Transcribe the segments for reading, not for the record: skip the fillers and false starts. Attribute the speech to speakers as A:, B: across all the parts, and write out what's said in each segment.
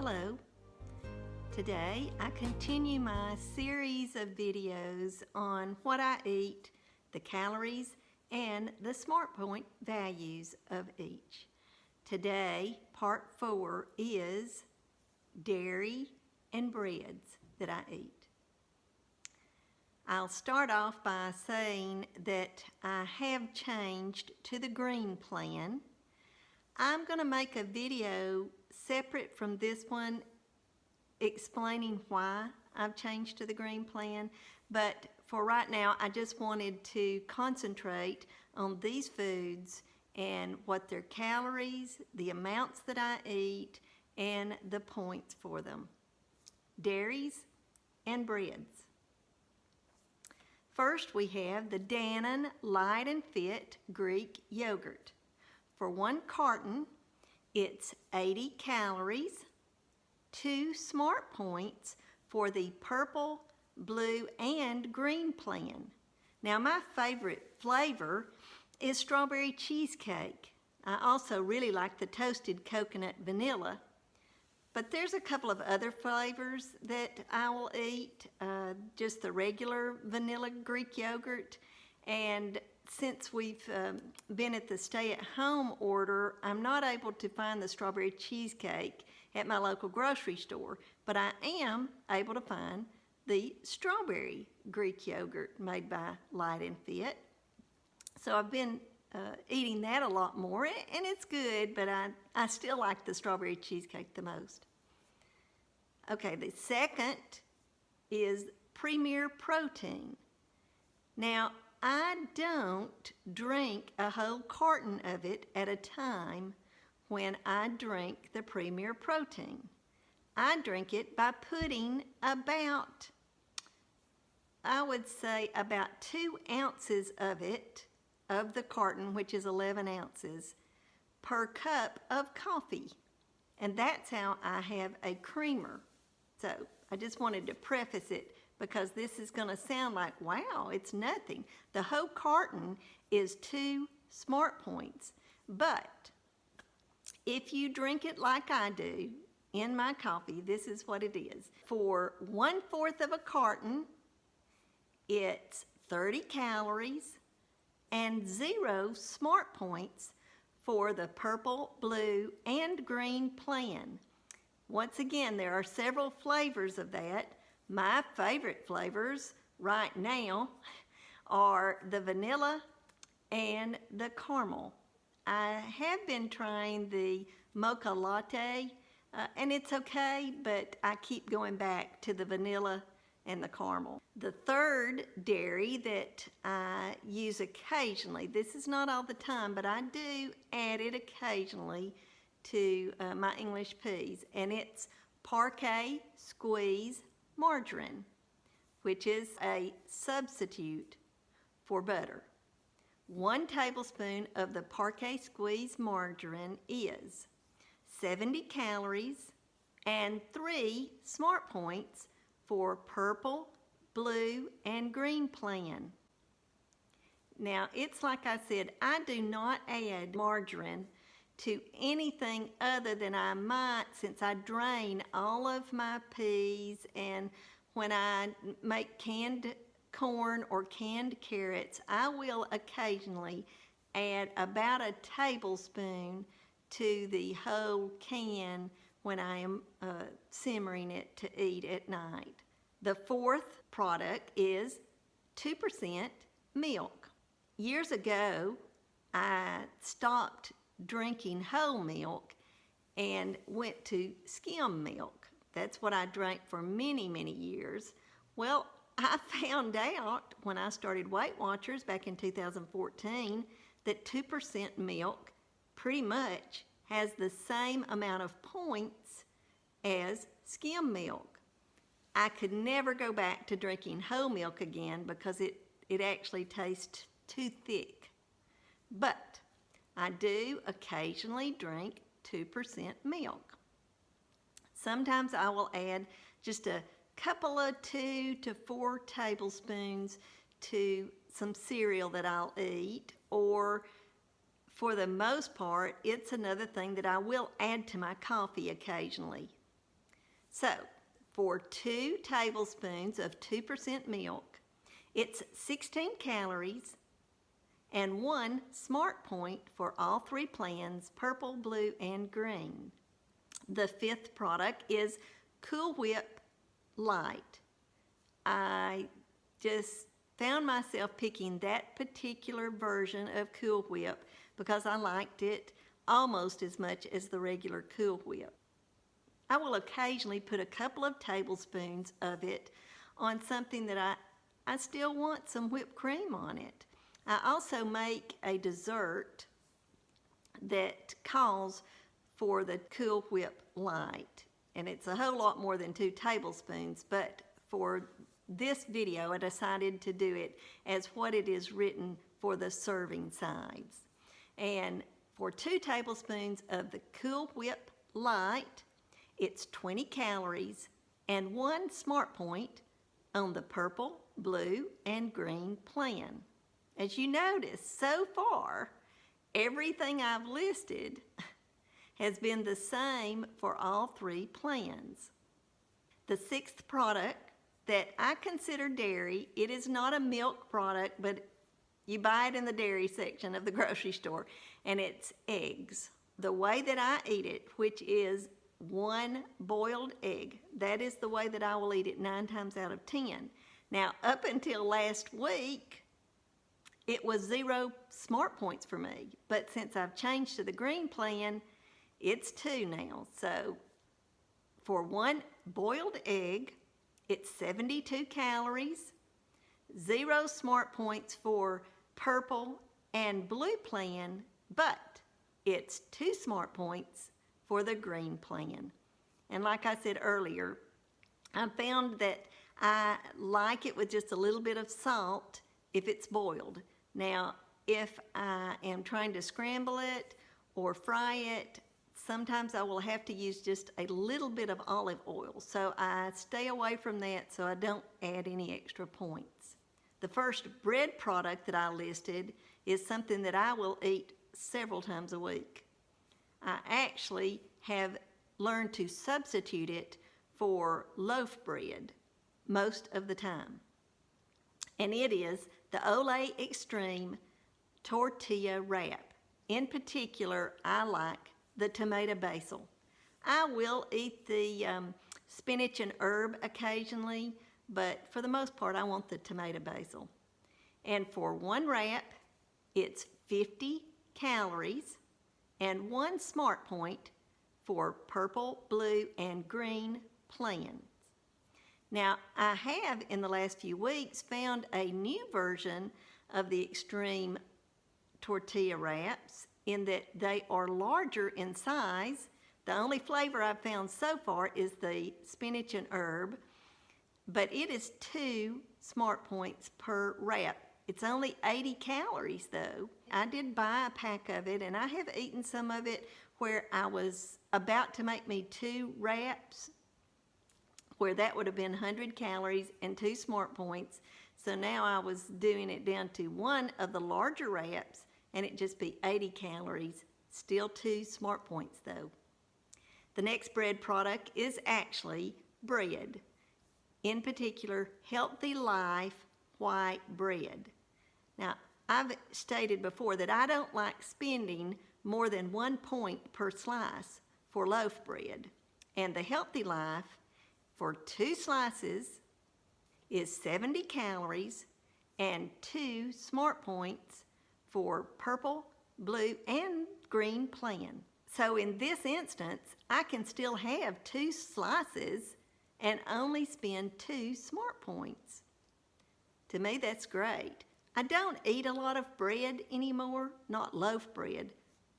A: Hello. Today I continue my series of videos on what I eat, the calories, and the smart point values of each. Today, part 4 is dairy and breads that I eat. I'll start off by saying that I have changed to the green plan. I'm going to make a video separate from this one explaining why I've changed to the green plan, but for right now I just wanted to concentrate on these foods and what their calories, the amounts that I eat, and the points for them. Dairies and breads. First we have the Danone Light and Fit Greek yogurt. For 1 carton, it's 80 calories, 2 smart points for the purple, blue, and green plan. Now my favorite flavor is strawberry cheesecake. I also really like the toasted coconut vanilla, but there's a couple of other flavors that I will eat, just the regular vanilla Greek yogurt, and since we've been at the stay-at-home order, I'm not able to find the strawberry cheesecake at my local grocery store, but I am able to find the strawberry Greek yogurt made by Light and Fit. So I've been eating that a lot more, and it's good, but I still like the strawberry cheesecake the most. Okay, the second is Premier Protein. Now, I don't drink a whole carton of it at a time when I drink the Premier Protein. I drink it by putting about, I would say about 2 ounces of it, of the carton, which is 11 ounces, per cup of coffee. And that's how I have a creamer. So I just wanted to preface it because this is going to sound like, wow, it's nothing. The whole carton is 2 smart points. But if you drink it like I do in my coffee, this is what it is. For 1/4 of a carton, it's 30 calories and 0 smart points for the purple, blue, and green plan. Once again, there are several flavors of that. My favorite flavors right now are the vanilla and the caramel. I have been trying the mocha latte, and it's okay, but I keep going back to the vanilla and the caramel. The third dairy that I use occasionally, this is not all the time, but I do add it occasionally to my English peas, and it's Parquet Squeeze margarine, which is a substitute for butter. 1 tablespoon of the Parquet Squeeze margarine is 70 calories and 3 smart points for purple, blue, and green plan. Now, it's like I said, I do not add margarine to anything other than I might, since I drain all of my peas, and when I make canned corn or canned carrots, I will occasionally add about a tablespoon to the whole can when I am simmering it to eat at night. The 4th product is 2% milk. Years ago, I stopped drinking whole milk and went to skim milk. That's what I drank for many, many years. Well, I found out when I started Weight Watchers back in 2014 that 2% milk pretty much has the same amount of points as skim milk. I could never go back to drinking whole milk again because it actually tastes too thick. But I do occasionally drink 2% milk. Sometimes I will add just a couple of 2 to 4 tablespoons to some cereal that I'll eat, or for the most part, it's another thing that I will add to my coffee occasionally. So, for 2 tablespoons of 2% milk, it's 16 calories and 1 smart point for all 3 plans, purple, blue, and green. The 5th product is Cool Whip Light. I just found myself picking that particular version of Cool Whip because I liked it almost as much as the regular Cool Whip. I will occasionally put a couple of tablespoons of it on something that I still want some whipped cream on it. I also make a dessert that calls for the Cool Whip Light, and it's a whole lot more than 2 tablespoons, but for this video I decided to do it as what it is written for the serving size. And for 2 tablespoons of the Cool Whip Light, it's 20 calories and 1 smart point on the purple, blue, and green plan. As you notice, so far, everything I've listed has been the same for all 3 plans. The 6th product that I consider dairy, it is not a milk product, but you buy it in the dairy section of the grocery store, and it's eggs. The way that I eat it, which is 1 boiled egg, that is the way that I will eat it 9 times out of 10. Now, up until last week, it was 0 smart points for me, but since I've changed to the green plan, it's 2 now. So for 1 boiled egg, it's 72 calories, 0 smart points for purple and blue plan, but it's 2 smart points for the green plan. And like I said earlier, I found that I like it with just a little bit of salt if it's boiled. Now, if I am trying to scramble it or fry it, sometimes I will have to use just a little bit of olive oil. So I stay away from that so I don't add any extra points. The first bread product that I listed is something that I will eat several times a week. I actually have learned to substitute it for loaf bread most of the time. And it is the Olé Extreme Tortilla Wrap. In particular, I like the tomato basil. I will eat the spinach and herb occasionally, but for the most part, I want the tomato basil. And for 1 wrap, it's 50 calories and 1 smart point for purple, blue, and green plans. Now, I have in the last few weeks found a new version of the Extreme Tortilla Wraps in that they are larger in size. The only flavor I've found so far is the spinach and herb, but it is 2 smart points per wrap. It's only 80 calories though. I did buy a pack of it, and I have eaten some of it where I was about to make me 2 wraps, where that would have been 100 calories and 2 smart points. So now I was doing it down to 1 of the larger wraps, and it'd just be 80 calories, still 2 smart points though. The next bread product is actually bread. In particular, Healthy Life white bread. Now, I've stated before that I don't like spending more than 1 point per slice for loaf bread. And the Healthy Life for 2 slices is 70 calories and 2 smart points for purple, blue, and green plan. So in this instance, I can still have 2 slices and only spend 2 smart points. To me, that's great. I don't eat a lot of bread anymore, not loaf bread,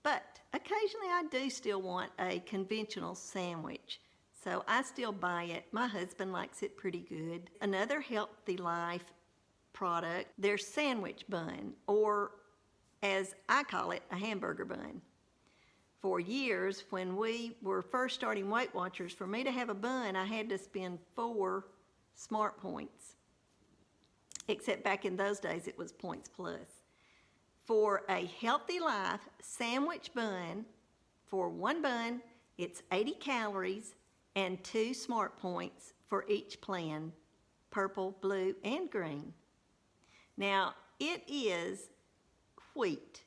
A: but occasionally I do still want a conventional sandwich. So I still buy it. My husband likes it pretty good. Another Healthy Life product, their sandwich bun, or as I call it, a hamburger bun. For years, when we were first starting Weight Watchers, for me to have a bun, I had to spend 4 smart points. Except back in those days, it was points plus. For a Healthy Life sandwich bun, for 1 bun, it's 80 calories and 2 smart points for each plan, purple, blue, and green. Now, it is wheat.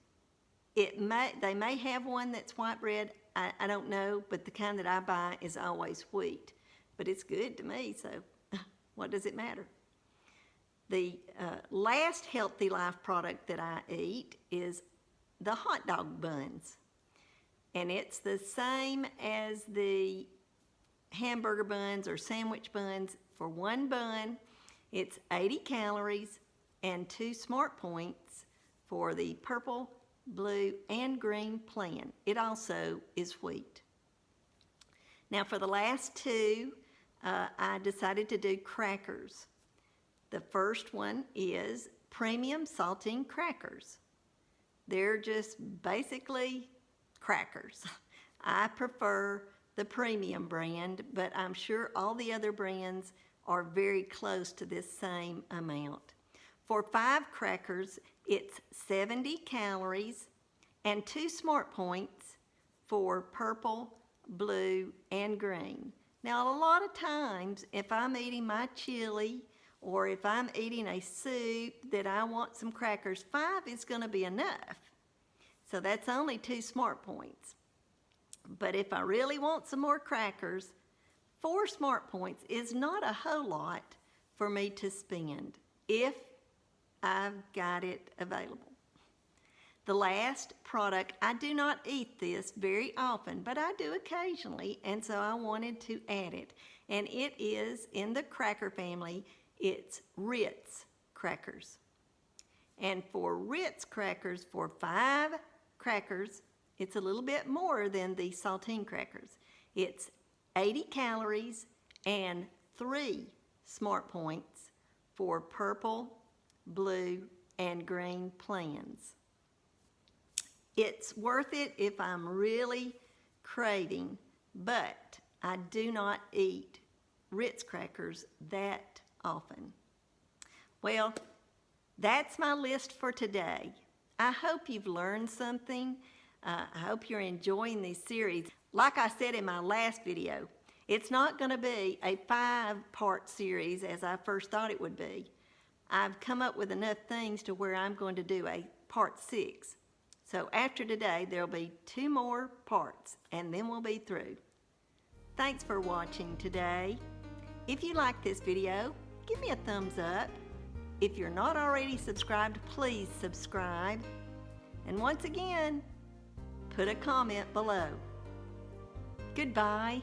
A: They may have one that's white bread, I don't know, but the kind that I buy is always wheat. But it's good to me, so what does it matter? The last healthy life product that I eat is the hot dog buns. And it's the same as the hamburger buns or sandwich buns. For one bun, it's 80 calories and 2 smart points for the purple, blue, and green plan. It also is wheat. Now for the last 2, I decided to do crackers. The first one is premium saltine crackers. They're just basically crackers. I prefer the premium brand, but I'm sure all the other brands are very close to this same amount. For 5 crackers, it's 70 calories and 2 smart points for purple, blue, and green. Now, a lot of times, if I'm eating my chili or if I'm eating a soup that I want some crackers, 5 is going to be enough. So that's only 2 smart points. But if I really want some more crackers, 4 smart points is not a whole lot for me to spend if I've got it available. The last product, I do not eat this very often, but I do occasionally, and so I wanted to add it. And it is in the cracker family. It's Ritz Crackers. And for Ritz Crackers, for 5 crackers, it's a little bit more than the saltine crackers. It's 80 calories and 3 smart points for purple, blue, and green plans. It's worth it if I'm really craving, but I do not eat Ritz crackers that often. Well, that's my list for today. I hope you've learned something. I hope you're enjoying this series. Like I said in my last video, it's not going to be a 5-part series as I first thought it would be. I've come up with enough things to where I'm going to do a part 6. So after today, there'll be 2 more parts, and then we'll be through. Thanks for watching today. If you like this video, give me a thumbs up. If you're not already subscribed, please subscribe. And once again, put a comment below. Goodbye.